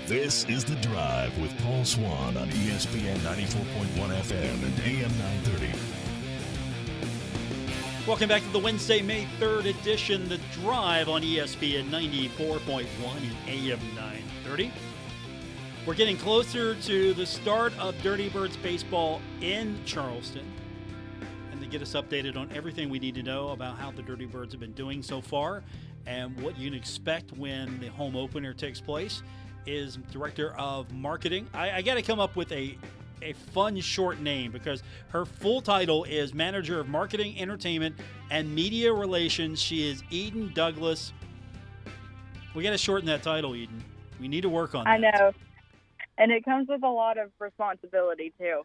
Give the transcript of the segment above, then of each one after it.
This is The Drive with Paul Swann on ESPN 94.1 FM and AM 930. Welcome back to the Wednesday, May 3rd edition, The Drive on ESPN 94.1 and AM 930. We're getting closer to the start of Dirty Birds baseball in Charleston. And to get us updated on everything we need to know about how the Dirty Birds have been doing so far and what you can expect when the home opener takes place is Director of Marketing. I got to come up with a fun short name because her full title is Manager of Marketing, Entertainment, and Media Relations. She is Eden Douglas. We got to shorten that title, Eden. We need to work on that. I know. And it comes with a lot of responsibility, too.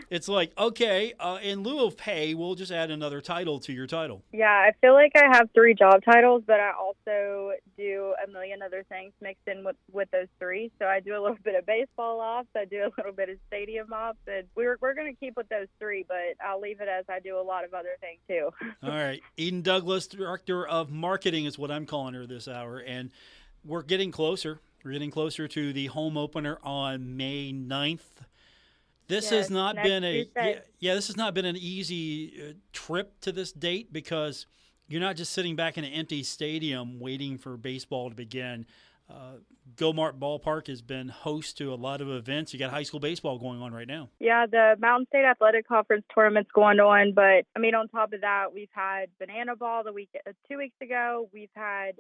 It's like, okay, in lieu of pay, we'll just add another title to your title. Yeah, I feel like I have 3 job titles, but I also do a million other things mixed in with those 3. So I do a little bit of baseball ops, I do a little bit of stadium ops, and we're going to keep with those 3, but I'll leave it as I do a lot of other things, too. All right. Eden Douglas, Director of Marketing is what I'm calling her this hour, and we're getting closer. We're getting closer to the home opener on May 9th. This has not been this has not been an easy trip to this date because you're not just sitting back in an empty stadium waiting for baseball to begin. Go-Mart Ballpark has been host to a lot of events. You got high school baseball going on right now. Yeah, the Mountain State Athletic Conference tournament's going on, but I mean, on top of that, we've had Banana Ball 2 weeks ago. We've had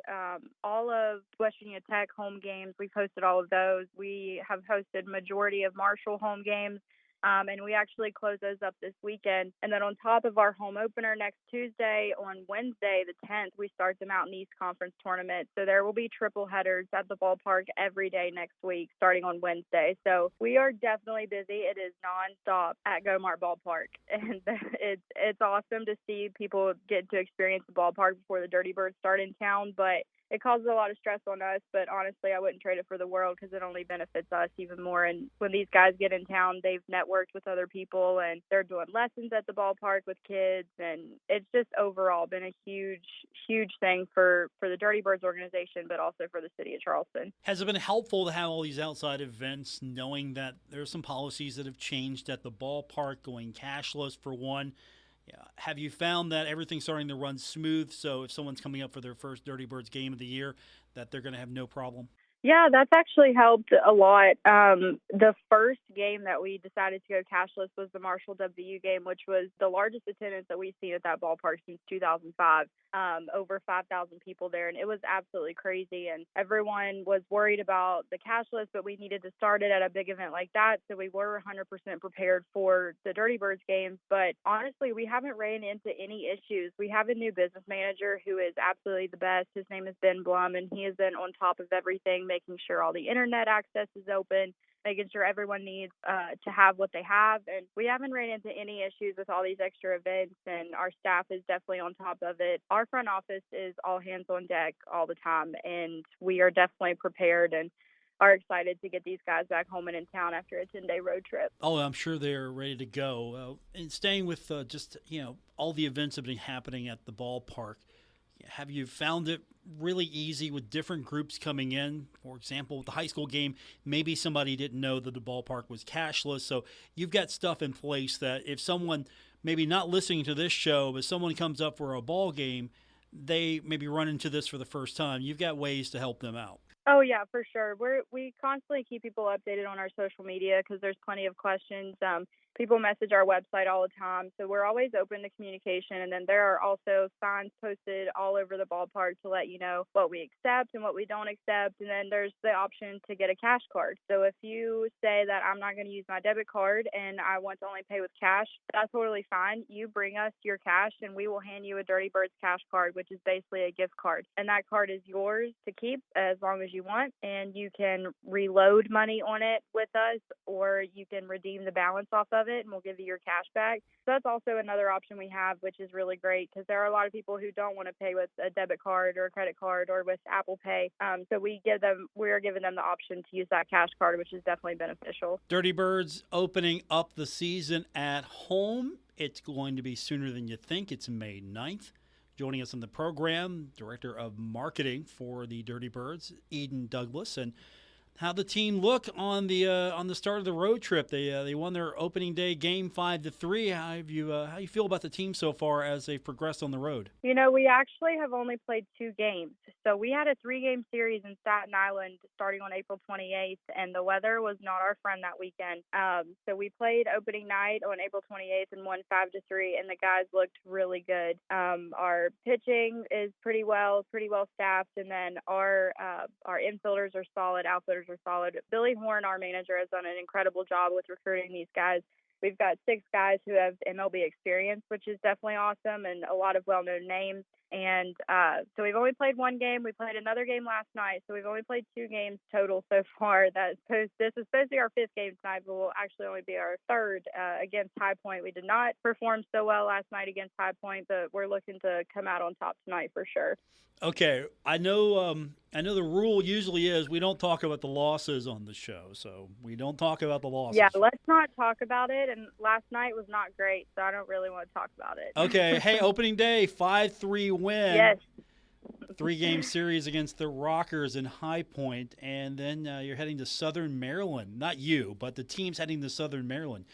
all of West Virginia Tech home games. We've hosted all of those. We have hosted majority of Marshall home games. And we actually close those up this weekend. And then on top of our home opener next Tuesday, on Wednesday, the 10th, we start the Mountain East Conference tournament. So there will be triple headers at the ballpark every day next week, starting on Wednesday. So we are definitely busy. It is nonstop at Go-Mart Ballpark. And it's awesome to see people get to experience the ballpark before the Dirty Birds start in town. But it causes a lot of stress on us, but honestly, I wouldn't trade it for the world because it only benefits us even more. And when these guys get in town, they've networked with other people, and they're doing lessons at the ballpark with kids. And it's just overall been a huge, huge thing for the Dirty Birds organization, but also for the city of Charleston. Has it been helpful to have all these outside events, knowing that there's some policies that have changed at the ballpark, going cashless for one? Have you found that everything's starting to run smooth, so if someone's coming up for their first Dirty Birds game of the year, that they're going to have no problem? Yeah, that's actually helped a lot. The first game that we decided to go cashless was the Marshall WU game, which was the largest attendance that we've seen at that ballpark since 2005. Over 5,000 people there, and it was absolutely crazy. And everyone was worried about the cashless, but we needed to start it at a big event like that, so we were 100% prepared for the Dirty Birds games. But honestly, we haven't ran into any issues. We have a new business manager who is absolutely the best. His name is Ben Blum, and he has been on top of everything, making sure all the internet access is open, making sure everyone needs to have what they have. And we haven't ran into any issues with all these extra events, and our staff is definitely on top of it. Our front office is all hands on deck all the time, and we are definitely prepared and are excited to get these guys back home and in town after a 10-day road trip. Oh, I'm sure they're ready to go. And staying with all the events that have been happening at the ballpark, have you found it really easy with different groups coming in? For example, with the high school game, maybe somebody didn't know that the ballpark was cashless. So you've got stuff in place that if someone, maybe not listening to this show, but someone comes up for a ball game, they maybe run into this for the first time. You've got ways to help them out. Oh, yeah, for sure. We constantly keep people updated on our social media because there's plenty of questions. People message our website all the time, so we're always open to communication. And then there are also signs posted all over the ballpark to let you know what we accept and what we don't accept. And then there's the option to get a cash card. So if you say that I'm not going to use my debit card and I want to only pay with cash, that's totally fine. You bring us your cash and we will hand you a Dirty Birds cash card, which is basically a gift card. And that card is yours to keep as long as you want, and you can reload money on it with us, or you can redeem the balance off of it and we'll give you your cash back. So that's also another option we have, which is really great because there are a lot of people who don't want to pay with a debit card or a credit card or with Apple Pay. So we are giving them the option to use that cash card, which is definitely beneficial. Dirty Birds opening up the season at home. It's going to be sooner than you think. It's May 9th. Joining us on the program, Director of Marketing for the Dirty Birds, Eden Douglas. And how the team look on the start of the road trip. They won their opening day game 5-3. How you feel about the team so far as they've progressed on the road? You know, we actually have only played 2 games. So we had a 3-game series in Staten Island starting on April 28th, and the weather was not our friend that weekend. So we played opening night on April 28th and won 5-3, and the guys looked really good. Our pitching is pretty well staffed, and then our infielders are solid, outfielders are solid. Billy Horn, our manager, has done an incredible job with recruiting these guys. We've got 6 guys who have MLB experience, which is definitely awesome, and a lot of well-known names. And so we've only played 1 game. We played another game last night, so we've only played 2 games total so far. This is supposed to be our 5th game tonight, but will actually only be our 3rd against High Point. We did not perform so well last night against High Point, but we're looking to come out on top tonight for sure. Okay, I know the rule usually is we don't talk about the losses on the show, so we don't talk about the losses. Yeah, let's not talk about it, and last night was not great, so I don't really want to talk about it. Okay, hey, opening day, 5-3 win. Yes. 3-game series against the Rockers in High Point, and then you're heading to Southern Maryland. Not you, but the team's heading to Southern Maryland.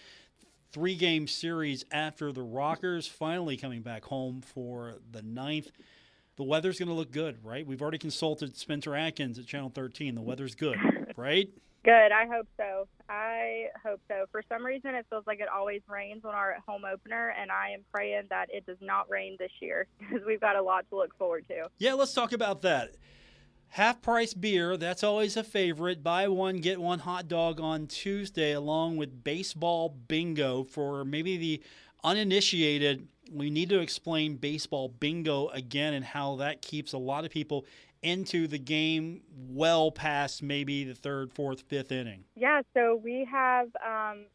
3-game series after the Rockers, finally coming back home for the 9th. The weather's going to look good, right? We've already consulted Spencer Atkins at Channel 13. The weather's good, right? Good. I hope so. For some reason, it feels like it always rains on our home opener, and I am praying that it does not rain this year because we've got a lot to look forward to. Yeah, let's talk about that. Half-price beer, that's always a favorite. Buy one, get one hot dog on Tuesday, along with baseball bingo for maybe the uninitiated. We need to explain baseball bingo again and how that keeps a lot of people into the game well past maybe the 3rd, 4th, 5th inning. Yeah, so we have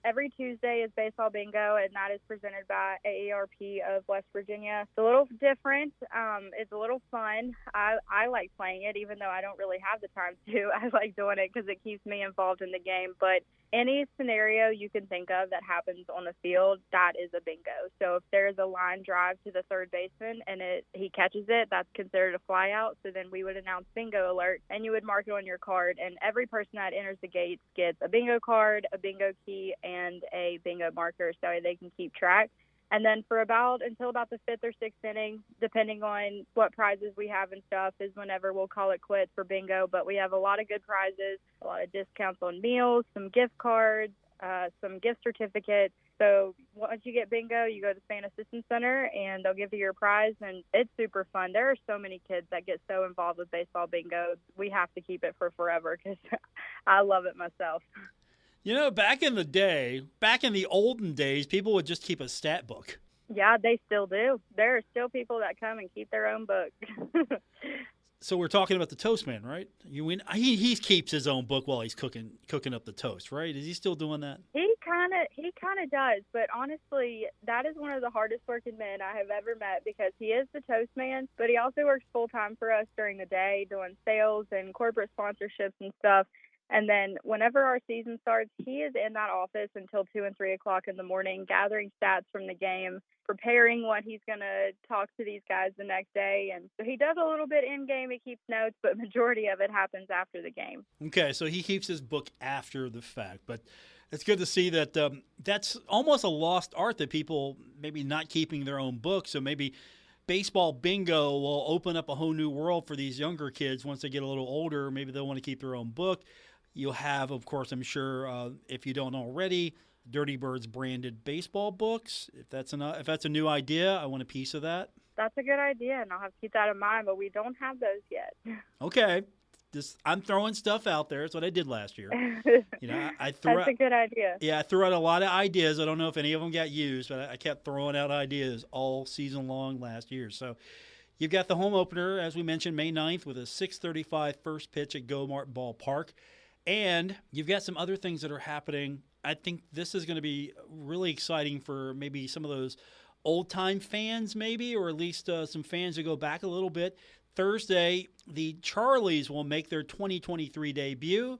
every Tuesday is baseball bingo, and that is presented by AARP of West Virginia. It's a little different. It's a little fun. I like playing it, even though I don't really have the time to. I like doing it because it keeps me involved in the game. But any scenario you can think of that happens on the field, that is a bingo. So if there's a line drive to the third baseman and he catches it, that's considered a fly out. So then we would announce bingo alert, and you would mark it on your card. And every person that enters the gates gets a bingo card, a bingo key, and a bingo marker so they can keep track. And then until about the 5th or 6th inning, depending on what prizes we have and stuff, is whenever we'll call it quits for bingo. But we have a lot of good prizes, a lot of discounts on meals, some gift cards, some gift certificates. So once you get bingo, you go to the Fan Assistance Center, and they'll give you your prize, and it's super fun. There are so many kids that get so involved with baseball bingo. We have to keep it for forever because I love it myself. You know, back in the olden days, people would just keep a stat book. Yeah, they still do. There are still people that come and keep their own book. So we're talking about the Toastman, right? He keeps his own book while he's cooking up the toast, right? Is he still doing that? He kind of does, but honestly, that is one of the hardest working men I have ever met because he is the Toastman, but he also works full time for us during the day doing sales and corporate sponsorships and stuff. And then whenever our season starts, he is in that office until 2 and 3 o'clock in the morning, gathering stats from the game, preparing what he's going to talk to these guys the next day. And so he does a little bit in game. He keeps notes, but majority of it happens after the game. Okay, so he keeps his book after the fact. But it's good to see that that's almost a lost art, that people maybe not keeping their own book. So maybe baseball bingo will open up a whole new world for these younger kids once they get a little older. Maybe they'll want to keep their own book. You'll have, of course, I'm sure, if you don't already, Dirty Birds branded baseball books. If that's a new idea, I want a piece of that. That's a good idea, and I'll have to keep that in mind, but we don't have those yet. Okay. I'm throwing stuff out there. That's what I did last year. That's a good idea. Yeah, I threw out a lot of ideas. I don't know if any of them got used, but I kept throwing out ideas all season long last year. So you've got the home opener, as we mentioned, May 9th with a 6:35 first pitch at Go-Mart Ballpark. And you've got some other things that are happening. I think this is going to be really exciting for maybe some of those old-time fans maybe, or at least some fans who go back a little bit. Thursday, the Charlies will make their 2023 debut.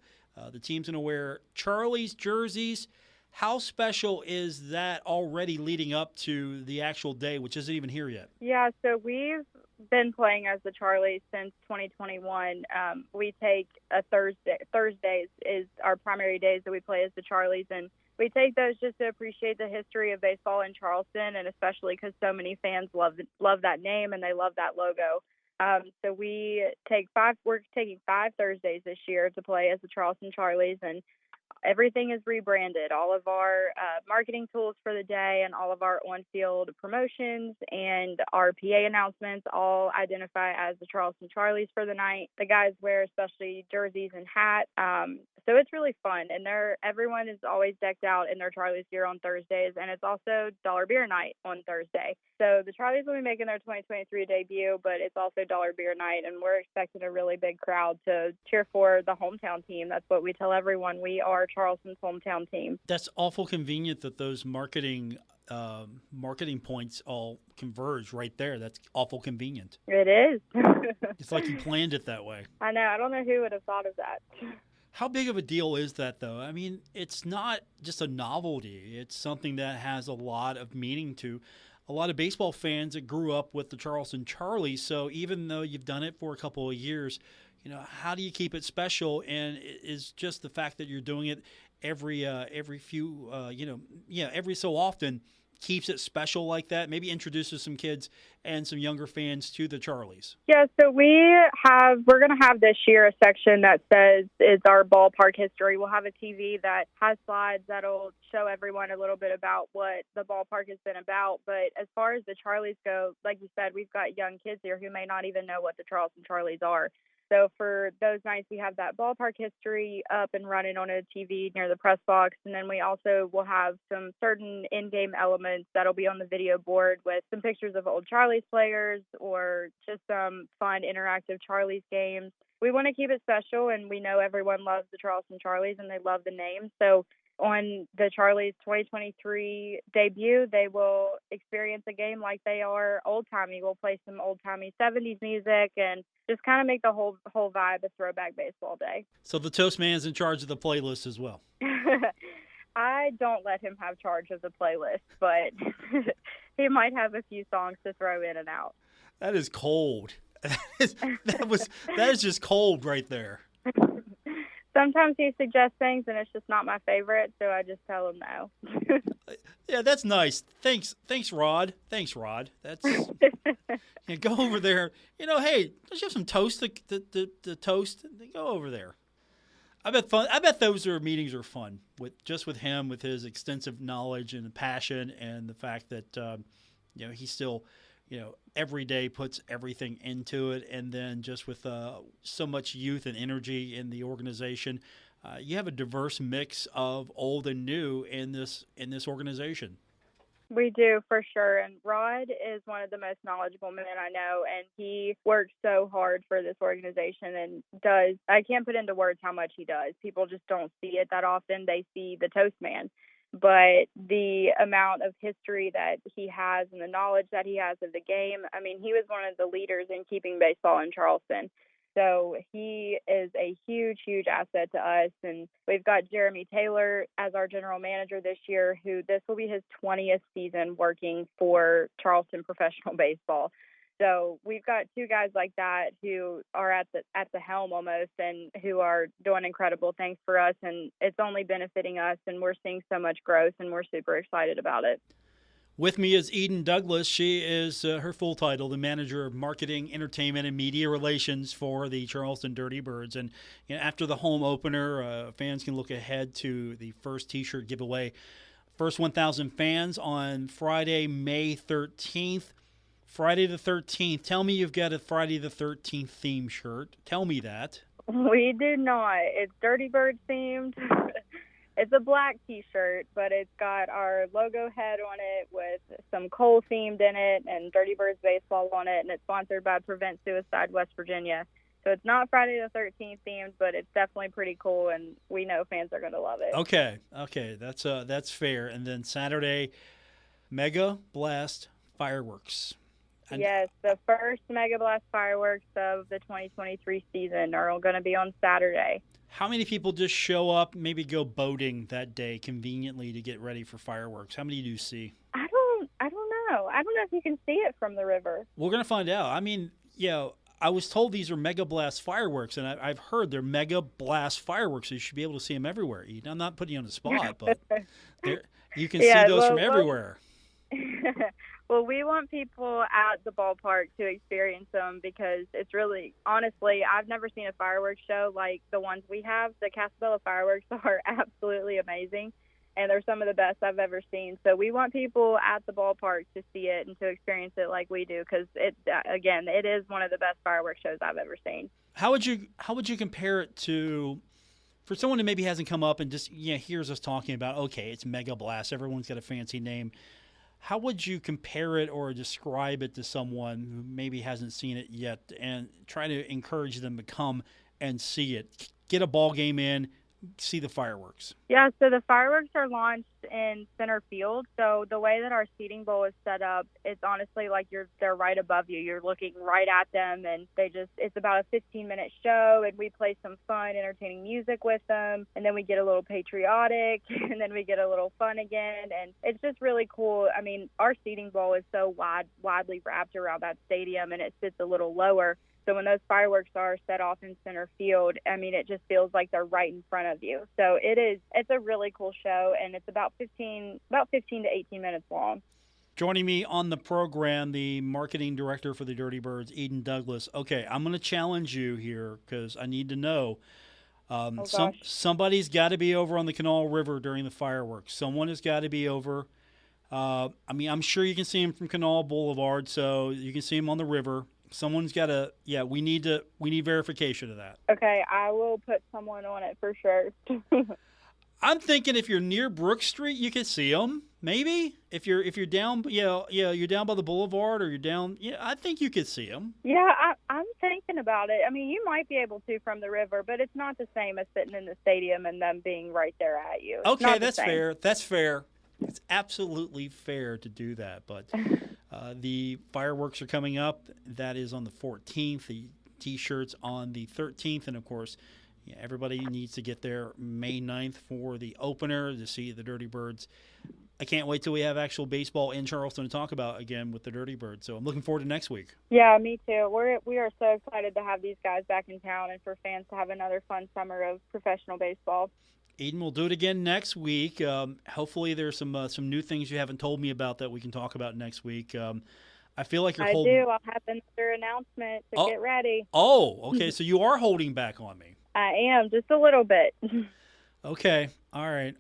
The team's going to wear Charlies jerseys. How special is that already leading up to the actual day, which isn't even here yet? Yeah, so we've been playing as the Charlies since 2021. We take a Thursday. Thursdays is our primary days that we play as the Charlies, and we take those just to appreciate the history of baseball in Charleston, and especially because so many fans love that name and they love that logo. So we're taking 5 Thursdays this year to play as the Charleston Charlies, and everything is rebranded. All of our marketing tools for the day and all of our on-field promotions and our PA announcements all identify as the Charleston Charlies for the night. The guys wear especially jerseys and hats. So it's really fun. And everyone is always decked out in their Charlies gear on Thursdays. And it's also dollar beer night on Thursday. So the Charlies will be making their 2023 debut, but it's also dollar beer night. And we're expecting a really big crowd to cheer for the hometown team. That's what we tell everyone. We are Charleston's hometown team. That's awful convenient that those marketing points all converge right there. That's awful convenient. It is. It's like you planned it that way. I know. I don't know who would have thought of that. How big of a deal is that, though? I mean, it's not just a novelty. It's something that has a lot of meaning to a lot of baseball fans that grew up with the Charleston Charlies. So even though you've done it for a couple of years, how do you keep it special? And is just the fact that you're doing it every so often keeps it special like that? Maybe introduces some kids and some younger fans to the Charlies. Yeah, so we're going to have this year a section that says it's our ballpark history. We'll have a TV that has slides that'll show everyone a little bit about what the ballpark has been about. But as far as the Charlies go, like you said, we've got young kids here who may not even know what the Charleston Charlies are. So for those nights, we have that ballpark history up and running on a TV near the press box. And then we also will have some certain in-game elements that'll be on the video board with some pictures of old Charlies players or just some fun interactive Charlies games. We want to keep it special, and we know everyone loves the Charleston Charlies and they love the name. So on the Charlies 2023 debut, they will experience a game like they are old-timey. We'll play some old-timey 70s music and just kind of make the whole vibe a throwback baseball day. So the Toast Man's in charge of the playlist as well. I don't let him have charge of the playlist, but he might have a few songs to throw in and out. That is cold. That is just cold right there. Sometimes he suggests things, and it's just not my favorite, so I just tell him no. Yeah, that's nice. Thanks, Rod. That's go over there. Hey, don't you have some toast to toast? Go over there. I bet those meetings are fun with him, with his extensive knowledge and passion, and the fact that he still every day puts everything into it, and then just with so much youth and energy in the organization, you have a diverse mix of old and new in this organization. We do, for sure. And Rod is one of the most knowledgeable men I know, and he works so hard for this organization and I can't put into words how much he does. People just don't see it that often. They see the Toast Man. But the amount of history that he has and the knowledge that he has of the game, I mean, he was one of the leaders in keeping baseball in Charleston. So he is a huge, huge asset to us. And we've got Jeremy Taylor as our general manager this year, who this will be his 20th season working for Charleston professional baseball. So we've got two guys like that who are at the helm almost, and who are doing incredible things for us, and it's only benefiting us, and we're seeing so much growth, and we're super excited about it. With me is Eden Douglas. She is her full title, the Manager of Marketing, Entertainment, and Media Relations for the Charleston Dirty Birds. And after the home opener, fans can look ahead to the first T-shirt giveaway. First 1,000 fans on Friday, May 13th. Friday the 13th. Tell me you've got a Friday the 13th theme shirt. Tell me that. We do not. It's Dirty Birds themed. It's a black T-shirt, but it's got our logo head on it with some coal themed in it and Dirty Birds baseball on it, and it's sponsored by Prevent Suicide West Virginia. So it's not Friday the 13th themed, but it's definitely pretty cool, and we know fans are going to love it. Okay, that's fair. And then Saturday, Mega Blast Fireworks. Yes, the first Mega Blast fireworks of the 2023 season are going to be on Saturday. How many people just show up, maybe go boating that day conveniently to get ready for fireworks? How many do you see? I don't know. I don't know if you can see it from the river. We're going to find out. I mean, I was told these are Mega Blast fireworks, and I've heard they're Mega Blast fireworks. So you should be able to see them everywhere. I'm not putting you on the spot, but you can see those from everywhere. Well, we want people at the ballpark to experience them because it's really, honestly, I've never seen a fireworks show like the ones we have. The Casabella fireworks are absolutely amazing, and they're some of the best I've ever seen. So we want people at the ballpark to see it and to experience it like we do because, it is one of the best fireworks shows I've ever seen. How would you compare it to, for someone who maybe hasn't come up and just hears us talking about, okay, it's Mega Blast, everyone's got a fancy name. How would you compare it or describe it to someone who maybe hasn't seen it yet and try to encourage them to come and see it, get a ball game in, see the fireworks? Yeah, so the fireworks are launched in center field. So the way that our seating bowl is set up, it's honestly like they're right above you. You're looking right at them, and it's about a 15-minute show, and we play some fun, entertaining music with them, and then we get a little patriotic, and then we get a little fun again, and it's just really cool. I mean, our seating bowl is so widely wrapped around that stadium, and it sits a little lower. So when those fireworks are set off in center field, I mean, it just feels like they're right in front of you. So it's a really cool show, and it's about 15 to 18 minutes long. Joining me on the program, the marketing director for the Dirty Birds, Eden Douglas. Okay, I'm going to challenge you here because I need to know. Somebody's got to be over on the Kanawha River during the fireworks. Someone has got to be over. I mean, I'm sure you can see him from Kanawha Boulevard, so you can see him on the river. Someone's got to, we need verification of that. Okay, I will put someone on it for sure. I'm thinking if you're near Brook Street, you can see them. Maybe if you're down, you're down by the boulevard, or you're down. Yeah, I think you could see them. Yeah, I'm thinking about it. I mean, you might be able to from the river, but it's not the same as sitting in the stadium and them being right there at you. Okay, that's fair. That's fair. It's absolutely fair to do that, but the fireworks are coming up. That is on the 14th. The T-shirts on the 13th, and of course, everybody needs to get there May 9th for the opener to see the Dirty Birds. I can't wait till we have actual baseball in Charleston to talk about again with the Dirty Birds. So I'm looking forward to next week. Yeah, me too. We are so excited to have these guys back in town and for fans to have another fun summer of professional baseball. Eden, we'll do it again next week. Hopefully there's some new things you haven't told me about that we can talk about next week. I feel like you're holding... I do. I'll have another announcement, so get ready. Oh, okay. So you are holding back on me. I am, just a little bit. Okay. All right.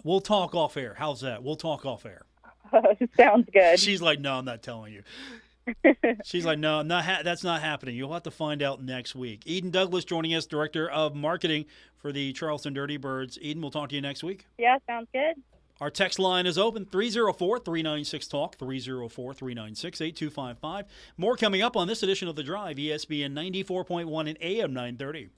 We'll talk off air. How's that? We'll talk off air. Sounds good. She's like, no, I'm not telling you. She's like, no, that's not happening. You'll have to find out next week. Eden Douglas joining us, Director of Marketing for the Charleston Dirty Birds. Eden, we'll talk to you next week. Yeah, sounds good. Our text line is open, 304-396-TALK, 304-396-8255. More coming up on this edition of The Drive, ESPN 94.1 and AM 930.